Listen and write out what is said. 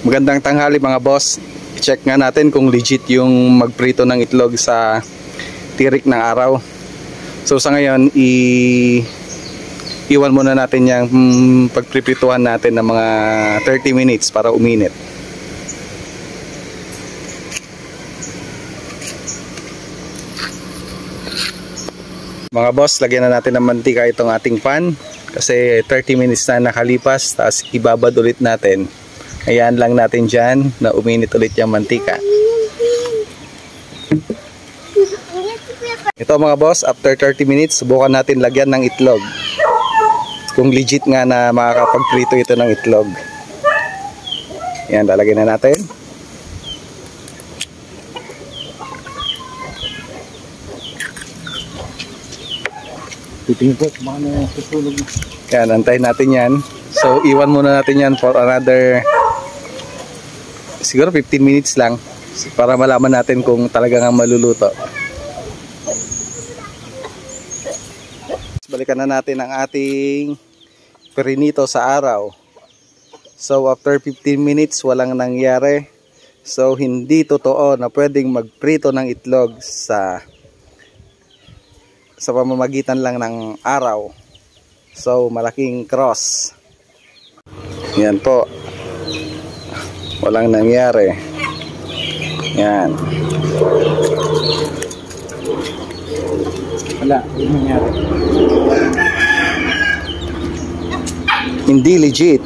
Magandang tanghali mga boss. I-check nga natin kung legit yung magprito ng itlog sa tirik ng araw. So sa ngayon, iwan muna natin yung pagpriprituhan natin ng mga 30 minutes para uminit. Mga boss, lagyan na natin ng mantika itong ating pan kasi 30 minutes na nakalipas, tapos ibabad ulit natin. Ayan lang natin dyan na uminit ulit yung mantika. Ito mga boss, after 30 minutes, subukan natin lagyan ng itlog. Kung legit nga na makakapagprito ito ng itlog. Ayan, lalagyan na natin. Titingin po, baka na susulog na. Ayan, antayin natin yan. So, iwan muna natin yan for another siguro 15 minutes lang para malaman natin kung talagang maluluto. Balikan na natin ang ating perinito sa araw. So after 15 minutes walang nangyari. So hindi totoo na pwedeng magprito ng itlog sa pamamagitan lang ng araw. So malaking cross. Yan po. Walang nangyari. Yan. Wala, yung nangyari. Hindi legit.